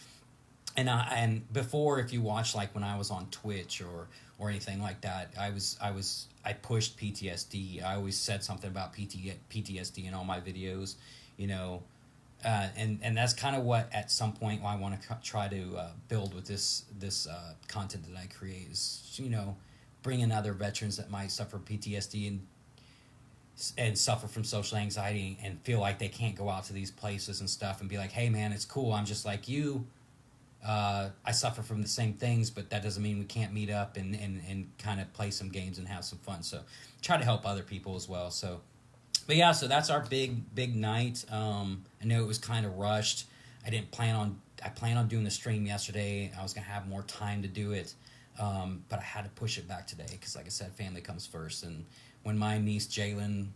And before, if you watch like when I was on Twitch or anything like that, I pushed PTSD. I always said something about PTSD in all my videos, and that's kind of what at some point I want to try to build with this content that I create is, bring in other veterans that might suffer PTSD and suffer from social anxiety and feel like they can't go out to these places and stuff, and be like, hey man, it's cool, I'm just like you. I suffer from the same things, but that doesn't mean we can't meet up and kind of play some games and have some fun. So try to help other people as well. So, but yeah, so that's our big night. I know it was kind of rushed. I planned on doing the stream yesterday. I was going to have more time to do it. But I had to push it back today because, like I said, family comes first. And when my niece Jalen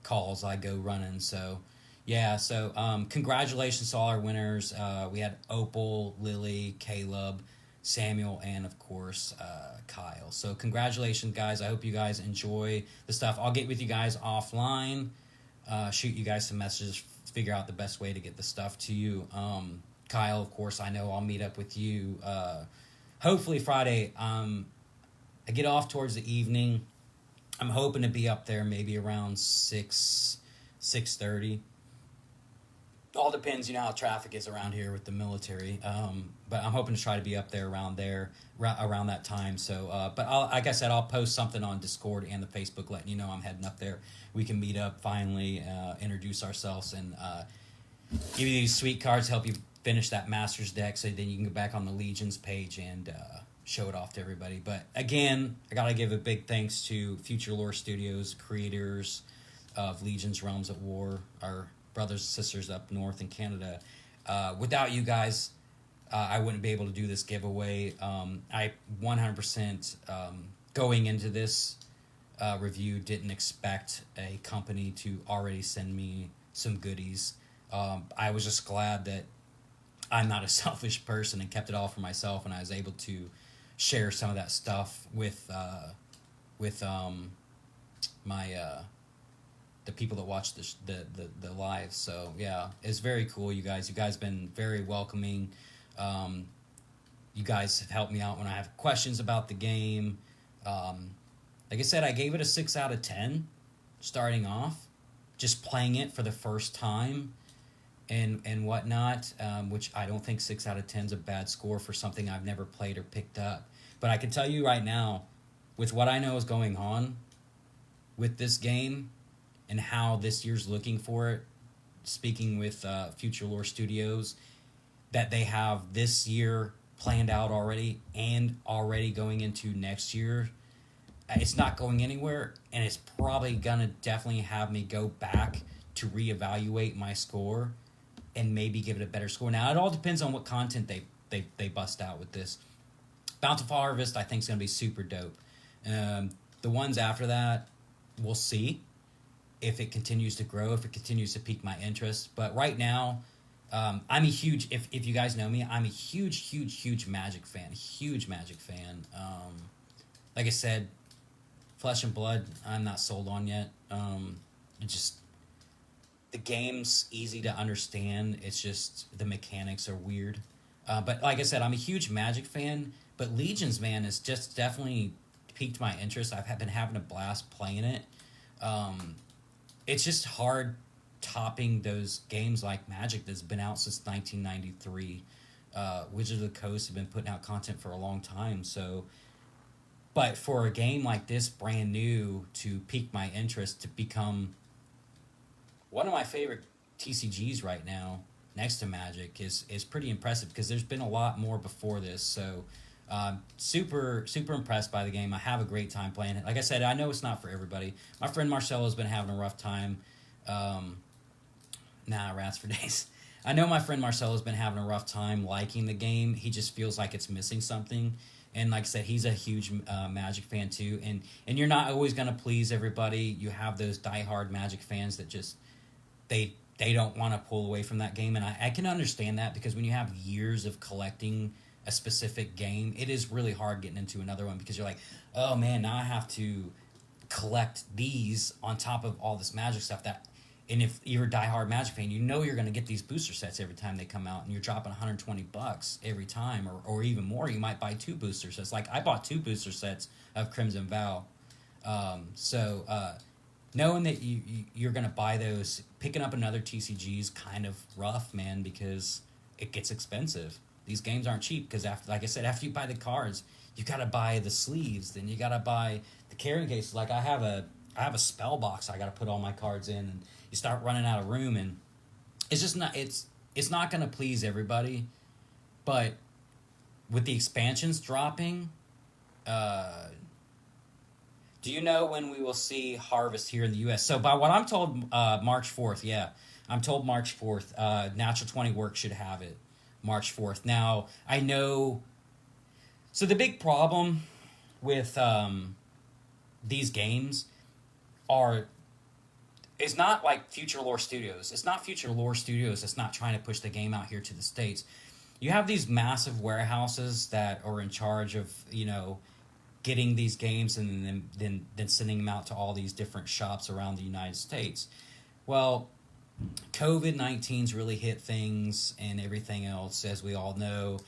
calls, I go running. So yeah, so congratulations to all our winners. We had Opal, Lily, Caleb, Samuel, and of course Kyle. So congratulations, guys. I hope you guys enjoy the stuff. I'll get with you guys offline, shoot you guys some messages, figure out the best way to get the stuff to you. Kyle, of course, I know I'll meet up with you hopefully Friday. I get off towards the evening. I'm hoping to be up there maybe around 6:30. All depends, how traffic is around here with the military. But I'm hoping to try to be up there around that time. So, but like I said, I'll post something on Discord and the Facebook letting you know I'm heading up there. We can meet up finally, introduce ourselves, and give you these sweet cards, help you finish that Masters deck, so then you can go back on the Legions page and show it off to everybody. But again, I gotta give a big thanks to Future Lore Studios, creators of Legions Realms at War, our brothers and sisters up north in Canada. Without you guys, I wouldn't be able to do this giveaway. I 100% going into this review didn't expect a company to already send me some goodies. I was just glad that I'm not a selfish person and kept it all for myself, and I was able to share some of that stuff with my the people that watch the live. So yeah, it's very cool, you guys. You guys been very welcoming. You guys have helped me out when I have questions about the game. Like I said, I gave it a 6 out of 10 starting off, just playing it for the first time and whatnot, which I don't think 6 out of 10 is a bad score for something I've never played or picked up. But I can tell you right now, with what I know is going on with this game and how this year's looking for it, speaking with Future Lore Studios, that they have this year planned out already and already going into next year, it's not going anywhere, and it's probably gonna definitely have me go back to reevaluate my score and maybe give it a better score. Now, it all depends on what content they bust out with this. Bountiful Harvest, I think, is going to be super dope. The ones after that, we'll see if it continues to grow, if it continues to pique my interest. But right now, I'm a huge, if you guys know me, I'm a huge Magic fan. Huge Magic fan. Like I said, Flesh and Blood, I'm not sold on yet. It just, the game's easy to understand. It's just the mechanics are weird. But like I said, I'm a huge Magic fan. But Legions, man, has just definitely piqued my interest. I've been having a blast playing it. It's just hard topping those games like Magic that's been out since 1993. Wizards of the Coast have been putting out content for a long time. So, but for a game like this, brand new, to pique my interest, to become one of my favorite TCGs right now, next to Magic, is pretty impressive, because there's been a lot more before this. So super impressed by the game. I have a great time playing it. Like I said, I know it's not for everybody. My friend Marcelo's been having a rough time. Rats for days. I know my friend Marcelo's been having a rough time liking the game. He just feels like it's missing something. And like I said, he's a huge Magic fan too. And you're not always going to please everybody. You have those diehard Magic fans that just, they don't want to pull away from that game. And I can understand that, because when you have years of collecting a specific game, it is really hard getting into another one, because you're like, oh man, now I have to collect these on top of all this Magic stuff. And if you're a diehard Magic fan, you know you're going to get these booster sets every time they come out, and you're dropping $120 every time, or even more. You might buy 2 booster sets. Like, I bought 2 booster sets of Crimson Vow. Knowing that you're going to buy those, picking up another TCG is kind of rough, man, because it gets expensive. These games aren't cheap, because after, like I said, after you buy the cards, you got to buy the sleeves, then you got to buy the carrying cases. Like, I have a spell box I got to put all my cards in, and you start running out of room, and it's just not, it's not going to please everybody. But with the expansions dropping, do you know when we will see Harvest here in the U.S.? So by what I'm told, March 4th, yeah. I'm told March 4th. Natural 20 Works should have it March 4th. Now, I know... So the big problem with these games it's not like Future Lore Studios. It's not Future Lore Studios that's not trying to push the game out here to the States. You have these massive warehouses that are in charge of, getting these games and then sending them out to all these different shops around the United States. Well, COVID-19's really hit things and everything else, as we all know.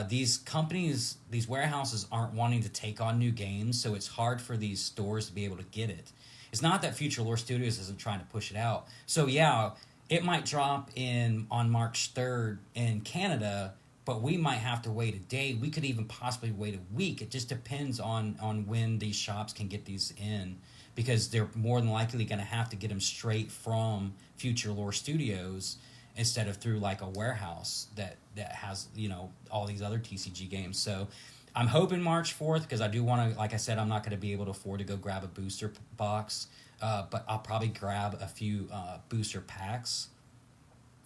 These companies, these warehouses aren't wanting to take on new games, so it's hard for these stores to be able to get it. It's not that Future Lore Studios isn't trying to push it out. So yeah, it might drop on March 3rd in Canada, but we might have to wait a day. We could even possibly wait a week. It just depends on when these shops can get these in, because they're more than likely going to have to get them straight from Future Lore Studios instead of through like a warehouse that has, all these other TCG games. So I'm hoping March 4th, because I do want to, like I said, I'm not going to be able to afford to go grab a booster box, but I'll probably grab a few booster packs,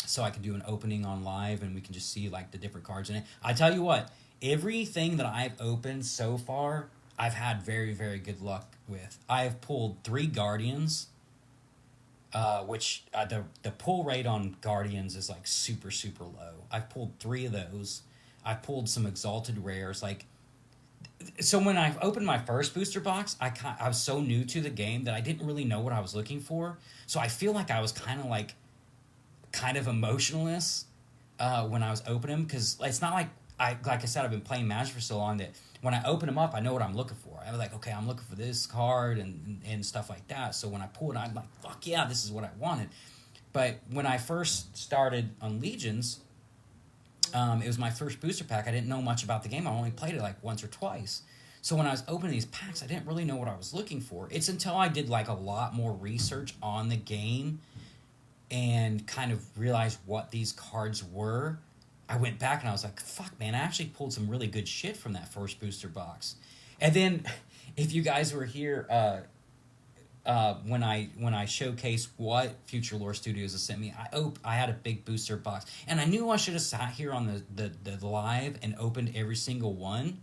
so I can do an opening on live, and we can just see like the different cards in it. I tell you what, everything that I've opened so far, I've had very, very good luck with. I have pulled 3 Guardians, which the pull rate on Guardians is like super, super low. I've pulled 3 of those. I've pulled some Exalted Rares. Like, So when I opened my first booster box, I was so new to the game that I didn't really know what I was looking for. So I feel like I was kind of emotionless when I was opening them, because it's not like like I said, I've been playing Magic for so long that when I open them up, I know what I'm looking for. I was like, okay, I'm looking for this card and stuff like that. So when I pull it, I'm like, fuck yeah, this is what I wanted. But when I first started on Legions, it was my first booster pack. I didn't know much about the game. I only played it like once or twice. So when I was opening these packs, I didn't really know what I was looking for. It's until I did like a lot more research on the game and kind of realized what these cards were. I went back and I was like, fuck, man, I actually pulled some really good shit from that first booster box. And then, if you guys were here when I showcased what Future Lore Studios has sent me, I had a big booster box, and I knew I should have sat here on the live and opened every single one.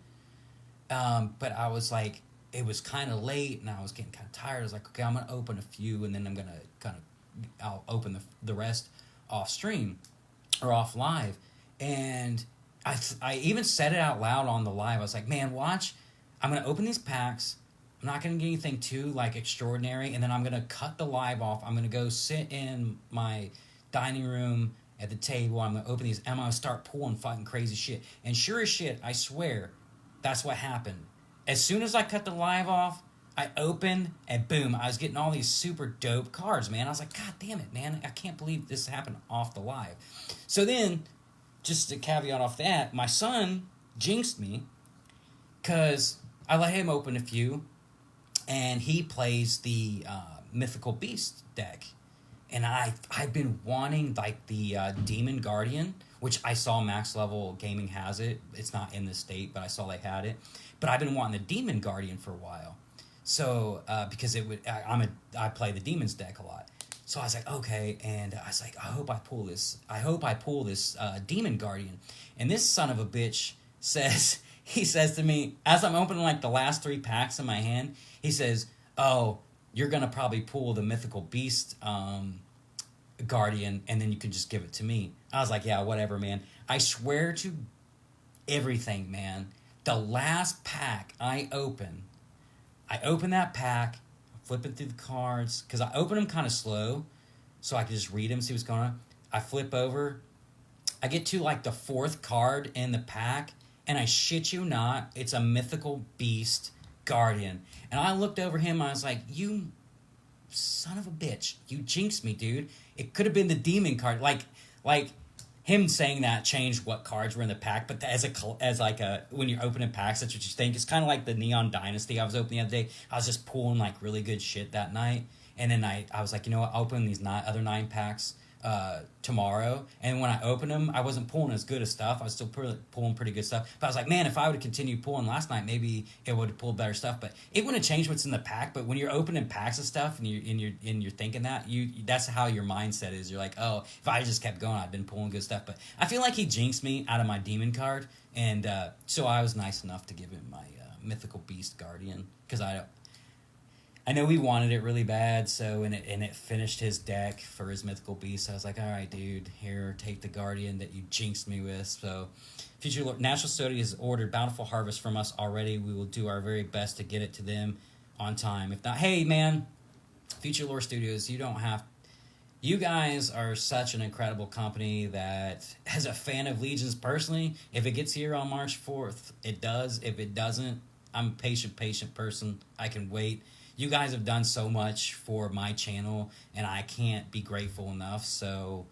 But I was like, it was kind of late, and I was getting kind of tired. I was like, okay, I'm gonna open a few, and then I'm gonna I'll open the rest off stream or off live. And I even said it out loud on the live. I was like, man, watch, I'm going to open these packs. I'm not going to get anything too, like, extraordinary. And then I'm going to cut the live off. I'm going to go sit in my dining room at the table. I'm going to open these. And I'm going to start pulling fucking crazy shit. And sure as shit, I swear, that's what happened. As soon as I cut the live off, I opened, and boom, I was getting all these super dope cards, man. I was like, God damn it, man. I can't believe this happened off the live. So then, just a caveat off that, my son jinxed me because I let him open a few, and he plays the Mythical Beast deck. And I've been wanting, like, the Demon Guardian, which I saw Max Level Gaming has it. It's not in the state, but I saw they had it. But I've been wanting the Demon Guardian for a while. So, because I play the Demons deck a lot. So I was like, okay, and I was like, I hope I pull this Demon Guardian. And this son of a bitch he says to me, as I'm opening like the last 3 packs in my hand, he says, oh, you're going to probably pull the Mythical Beast Guardian, and then you can just give it to me. I was like, yeah, whatever, man. I swear to everything, man, the last pack I open that pack, flipping through the cards, because I open them kind of slow, so I can just read them, see what's going on. I flip over. I get to, like, the 4th card in the pack, and I shit you not, it's a Mythical Beast Guardian. And I looked over him, I was like, you son of a bitch. You jinxed me, dude. It could have been the Demon card. Like him saying that changed what cards were in the pack, but as when you're opening packs, that's what you think. It's kind of like the Neon Dynasty I was opening the other day. I was just pulling, like, really good shit that night, and then I was like, you know what, I'll open these other 9 packs tomorrow. And when I opened them, I wasn't pulling as good as stuff. I was still pulling pretty good stuff, but I was like, man, if I would have continued pulling last night, maybe it would have pulled better stuff. But it wouldn't have changed what's in the pack. But when you're opening packs of stuff and you're thinking that, that's how your mindset is. You're like, oh, if I just kept going, I'd been pulling good stuff. But I feel like he jinxed me out of my Demon card, and so I was nice enough to give him my Mythical Beast Guardian, because I know he wanted it really bad, so and it finished his deck for his Mythical Beast. So I was like, all right, dude, here, take the Guardian that you jinxed me with. So, Future National Studio has ordered Bountiful Harvest from us already. We will do our very best to get it to them on time. If not, hey, man, Future Lore Studios, you guys are such an incredible company that, as a fan of Legions personally, if it gets here on March 4th, it does. If it doesn't, I'm a patient person. I can wait. You guys have done so much for my channel, and I can't be grateful enough. So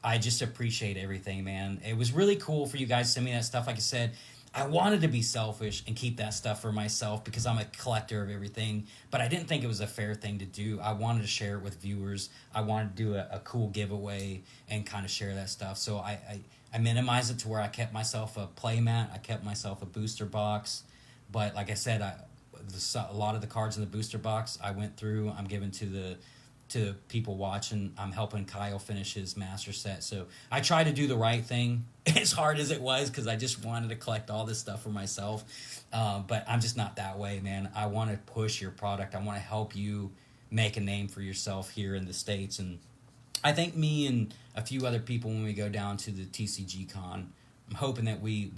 I just appreciate everything, man. It was really cool for you guys to send me that stuff. Like I said, I wanted to be selfish and keep that stuff for myself because I'm a collector of everything, but I didn't think it was a fair thing to do. I wanted to share it with viewers. I wanted to do a cool giveaway and kind of share that stuff. So I minimized it to where I kept myself a playmat. I kept myself a booster box. But like I said, a lot of the cards in the booster box I went through, I'm giving to people watching. I'm helping Kyle finish his master set. So I tried to do the right thing, as hard as it was, because I just wanted to collect all this stuff for myself. But I'm just not that way, man. I want to push your product. I want to help you make a name for yourself here in the States. And I think me and a few other people, when we go down to the TCG Con, I'm hoping that we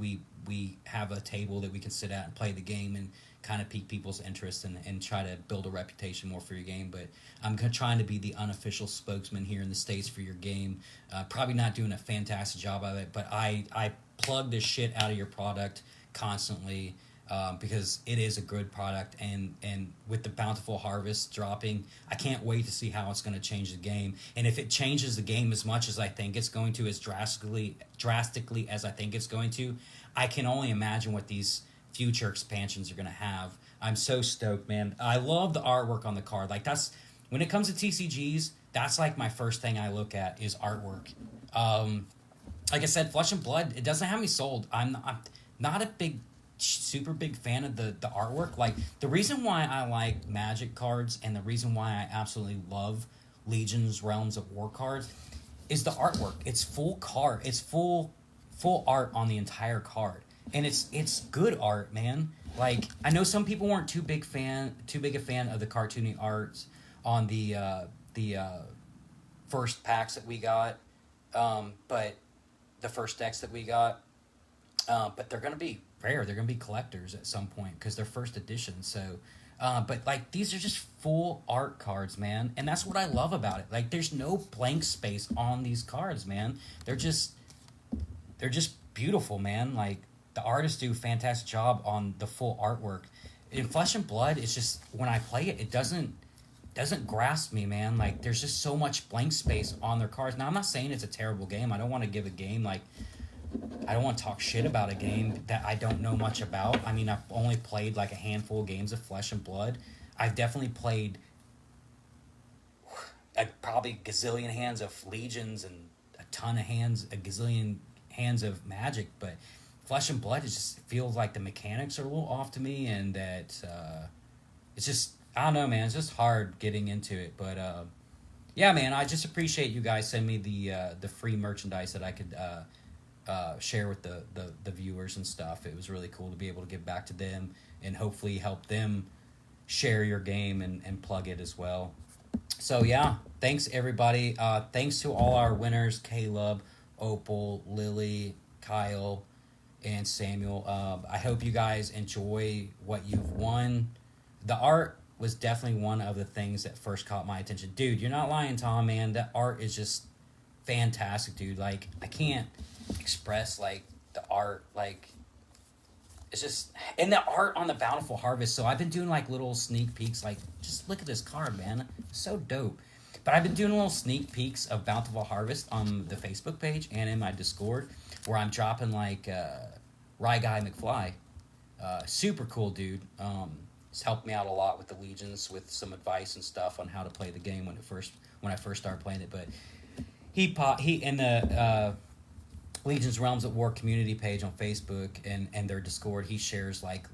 have a table that we can sit at and play the game and kind of pique people's interest and try to build a reputation more for your game. But I'm trying to be the unofficial spokesman here in the States for your game. Probably not doing a fantastic job of it, but I plug the shit out of your product constantly, because it is a good product, and with the bountiful harvest dropping, I can't wait to see how it's going to change the game. And if it changes the game as much as I think it's going to, as drastically as I think it's going to, I can only imagine what these future expansions are going to have. I'm so stoked, man. I love the artwork on the card. Like, that's when it comes to TCGs, that's like my first thing I look at is artwork. Like I said, Flesh and Blood, it doesn't have me sold. I'm not a super big fan of the artwork. Like, the reason why I like Magic cards and the reason why I absolutely love Legions Realms of War cards is the artwork. It's full card. It's full art on the entire card, and it's good art, man. Like, I know some people weren't too big a fan of the cartoony arts on the first packs that we got, but the first decks that we got, but they're gonna be rare. They're gonna be collectors at some point because they're first edition. So, but like, these are just full art cards, man, and that's what I love about it. Like, there's no blank space on these cards, man. They're just beautiful, man. Like, the artists do a fantastic job on the full artwork. In Flesh and Blood, it's just, when I play it, it doesn't grasp me, man. Like, there's just so much blank space on their cards. Now, I'm not saying it's a terrible game. I don't want to give a game, like, I don't want to talk shit about a game that I don't know much about. I mean, I've only played like a handful of games of Flesh and Blood. I've definitely played probably a gazillion hands of Legions and a gazillion hands of Magic, but Flesh and Blood, it just feels like the mechanics are a little off to me, and that it's just, I don't know, man. It's just hard getting into it, but yeah, man. I just appreciate you guys sending me the free merchandise that I could share with the viewers and stuff. It was really cool to be able to give back to them and hopefully help them share your game and plug it as well. So yeah, thanks everybody. Thanks to all our winners: Caleb, Opal, Lily, Kyle, and Samuel. I hope you guys enjoy what you've won. The art was definitely one of the things that first caught my attention. Dude, you're not lying, Tom, man. That art is just fantastic, dude. Like, I can't express, like, the art. Like, it's just, and the art on the Bountiful Harvest. So I've been doing like little sneak peeks, like, just look at this card, man. It's so dope. But I've been doing little sneak peeks of Bountiful Harvest on the Facebook page and in my Discord, where I'm dropping like Rye Guy McFly. Super cool dude. He's helped me out a lot with the Legions, with some advice and stuff on how to play the game when I first started playing it. But he in the Legions Realms at War community page on Facebook and their Discord, he shares like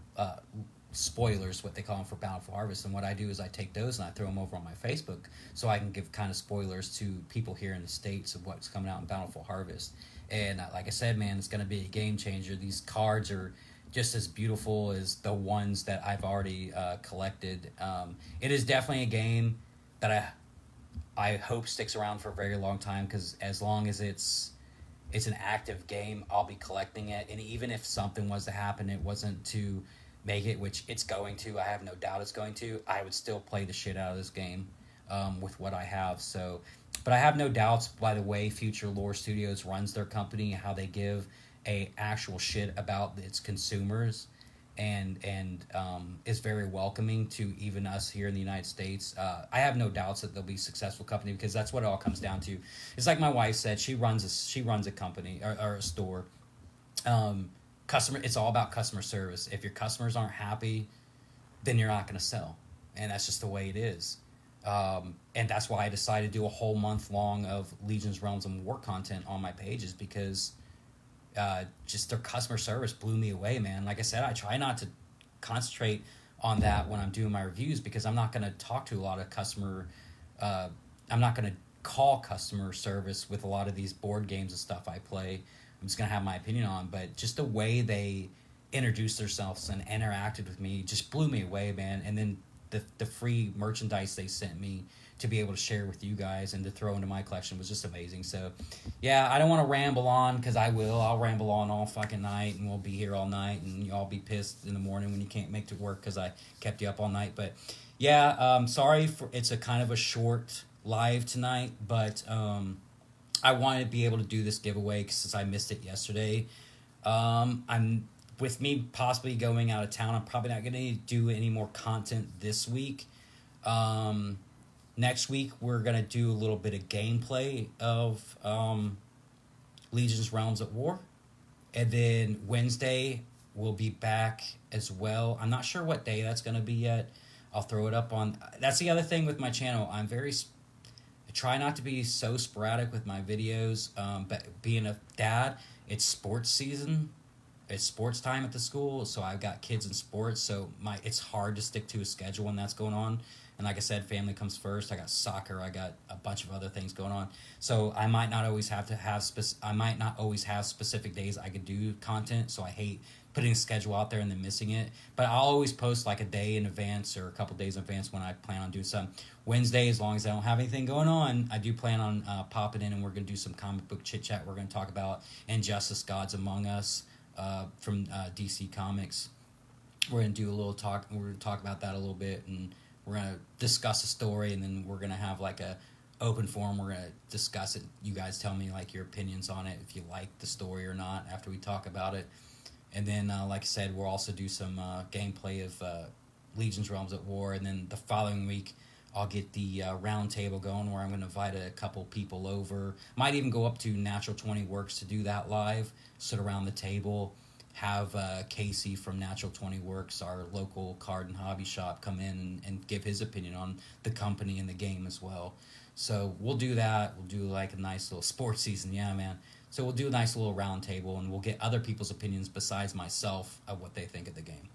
spoilers, what they call them, for Bountiful Harvest. And what I do is I take those and I throw them over on my Facebook so I can give kind of spoilers to people here in the States of what's coming out in Bountiful Harvest. And like I said, man, it's going to be a game changer. These cards are just as beautiful as the ones that I've already collected. It is definitely a game that I hope sticks around for a very long time, because as long as it's an active game, I'll be collecting it. And even if something was to happen, it wasn't to make it, which it's going to, I have no doubt it's going to, I would still play the shit out of this game with what I have. So, but I have no doubts by the way Future Lore Studios runs their company, how they give a actual shit about its consumers, and is very welcoming to even us here in the United States. I have no doubts that they'll be a successful company, because that's what it all comes down to. It's like my wife said, she runs a company or a store. It's all about customer service. If your customers aren't happy, then you're not going to sell, and that's just the way it is. And that's why I decided to do a whole month long of Legions, Realms, and War content on my pages, because just their customer service blew me away, man. Like I said, I try not to concentrate on that when I'm doing my reviews, because I'm not going to talk to a lot of I'm not going to call customer service with a lot of these board games and stuff I play. I'm just going to have my opinion on, but just the way they introduced themselves and interacted with me just blew me away, man. And then the free merchandise they sent me to be able to share with you guys and to throw into my collection was just amazing. So, yeah, I don't want to ramble on, because I'll ramble on all fucking night, and we'll be here all night, and y'all be pissed in the morning when you can't make it to work because I kept you up all night. But, yeah, sorry for it's a kind of a short live tonight, but I wanted to be able to do this giveaway since I missed it yesterday. I'm with me possibly going out of town. I'm probably not going to do any more content this week. Next week, we're going to do a little bit of gameplay of Legions Realms at War. And then Wednesday, we'll be back as well. I'm not sure what day that's going to be yet. I'll throw it up on... That's the other thing with my channel. I try not to be so sporadic with my videos. But being a dad, it's sports season. It's sports time at the school, so I've got kids in sports, so it's hard to stick to a schedule when that's going on. And like I said, family comes first. I got soccer. I got a bunch of other things going on. So I might not always have specific days I could do content. So I hate putting a schedule out there and then missing it. But I'll always post like a day in advance or a couple days in advance when I plan on doing something. Wednesday, as long as I don't have anything going on, I do plan on popping in, and we're going to do some comic book chit chat. We're going to talk about Injustice: Gods Among Us from DC Comics. We're going to do a little talk. We're going to talk about that a little bit, and we're going to discuss a story, and then we're going to have like a open forum. We're going to discuss it. You guys tell me like your opinions on it, if you like the story or not after we talk about it. And then, like I said, we'll also do some gameplay of Legions Realms at War. And then the following week, I'll get the round table going, where I'm going to invite a couple people over. Might even go up to Natural 20 Works to do that live. Sit around the table. Have Casey from Natural 20 Works, our local card and hobby shop, come in and give his opinion on the company and the game as well. So we'll do that. We'll do like a nice little sports season. Yeah, man. So we'll do a nice little round table, and we'll get other people's opinions besides myself of what they think of the game.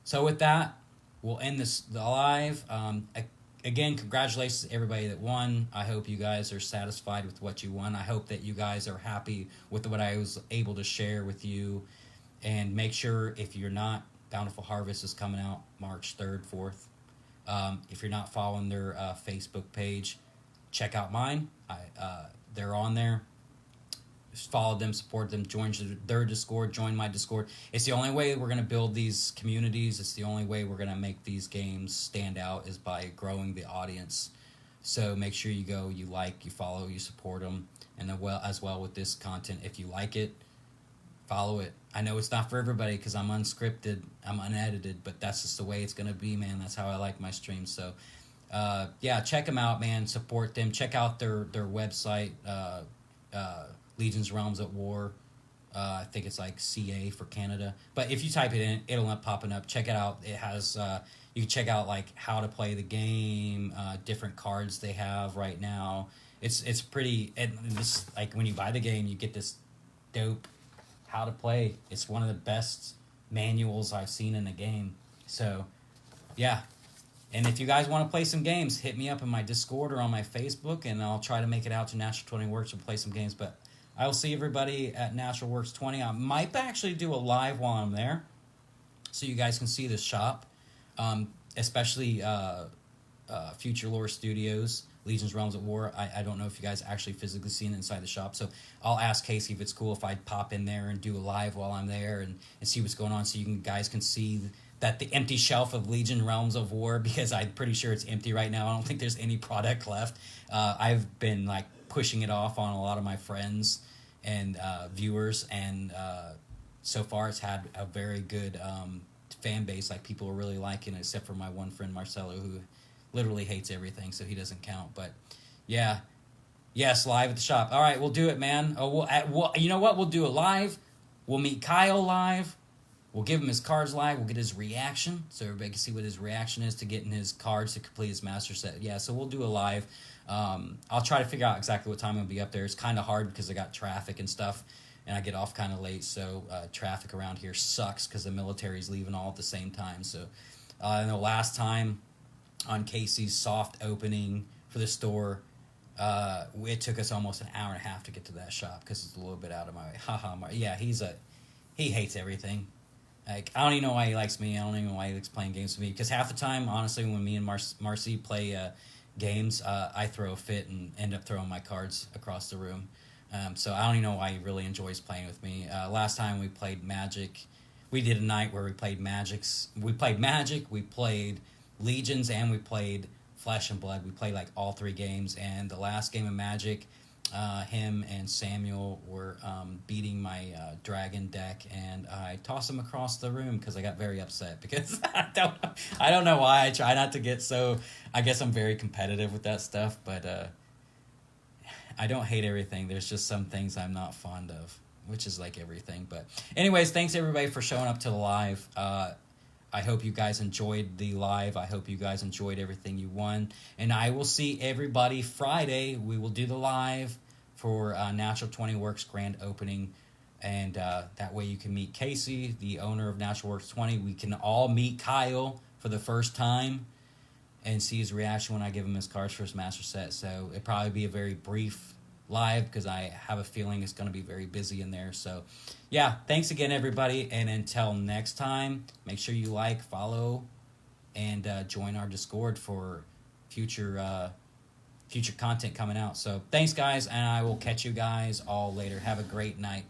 So with that, we'll end this live. Again, congratulations to everybody that won. I hope you guys are satisfied with what you won. I hope that you guys are happy with what I was able to share with you. And make sure, if you're not, Bountiful Harvest is coming out March 3rd, 4th. If you're not following their Facebook page, check out mine. They're on there. Just follow them, support them, join their Discord, join my Discord. It's the only way we're going to build these communities. It's the only way we're going to make these games stand out, is by growing the audience. So make sure you go, you like, you follow, you support them. And then as well with this content, if you like it, follow it. I know it's not for everybody because I'm unscripted, I'm unedited, but that's just the way it's going to be, man. That's how I like my streams. So, yeah, check them out, man. Support them. Check out their website, Legions Realms at War. I think it's like CA for Canada. But if you type it in, it'll end up popping up. Check it out. It has, you can check out like how to play the game, different cards they have right now. It's pretty, and this, like when you buy the game, you get this dope how to play. It's one of the best manuals I've seen in a game. So, yeah. And if you guys want to play some games, hit me up in my Discord or on my Facebook, and I'll try to make it out to Natural 20 Works and play some games. But I will see everybody at Natural Works 20. I might actually do a live while I'm there, so you guys can see the shop, especially Future Lore Studios, Legions Realms at War. I don't know if you guys actually physically seen it inside the shop, so I'll ask Casey if it's cool if I pop in there and do a live while I'm there and see what's going on, so you guys can see that the empty shelf of Legion Realms of War, because I'm pretty sure it's empty right now. I don't think there's any product left. I've been like pushing it off on a lot of my friends and viewers, and so far it's had a very good fan base. Like, people are really liking it, except for my one friend Marcelo, who literally hates everything, so he doesn't count. But yeah, yes, live at the shop. All right, we'll do it, man. We'll you know what? We'll do it live. We'll meet Kyle live. We'll give him his cards live. We'll get his reaction, so everybody can see what his reaction is to getting his cards to complete his master set. Yeah, so we'll do a live. I'll try to figure out exactly what time I'm going to be up there. It's kind of hard because I got traffic and stuff, and I get off kind of late, so traffic around here sucks because the military's leaving all at the same time. So and the last time on Casey's soft opening for the store, it took us almost an hour and a half to get to that shop because it's a little bit out of my way. Haha, yeah, he hates everything. Like, I don't even know why he likes me. I don't even know why he likes playing games with me. Because half the time, honestly, when me and Marcy play games, I throw a fit and end up throwing my cards across the room. So I don't even know why he really enjoys playing with me. Last time we played Magic, we did a night where we played Magic, we played Legions, and we played Flesh and Blood. We played like all 3 games, and the last game of Magic, him and Samuel were beating my dragon deck, and I tossed him across the room because I got very upset because I don't know why. I try not to get so. I guess I'm very competitive with that stuff, but I don't hate everything. There's just some things I'm not fond of, which is like everything. But anyways, thanks everybody for showing up to the live. I hope you guys enjoyed the live. I hope you guys enjoyed everything you won. And I will see everybody Friday. We will do the live for Natural 20 Works grand opening. And that way you can meet Casey, the owner of Natural Works 20. We can all meet Kyle for the first time and see his reaction when I give him his cards for his master set. So it'll probably be a very brief live because I have a feeling it's going to be very busy in there. So yeah, thanks again everybody, and until next time, make sure you like, follow, and join our Discord for future content coming out. So thanks guys, and I will catch you guys all later. Have a great night.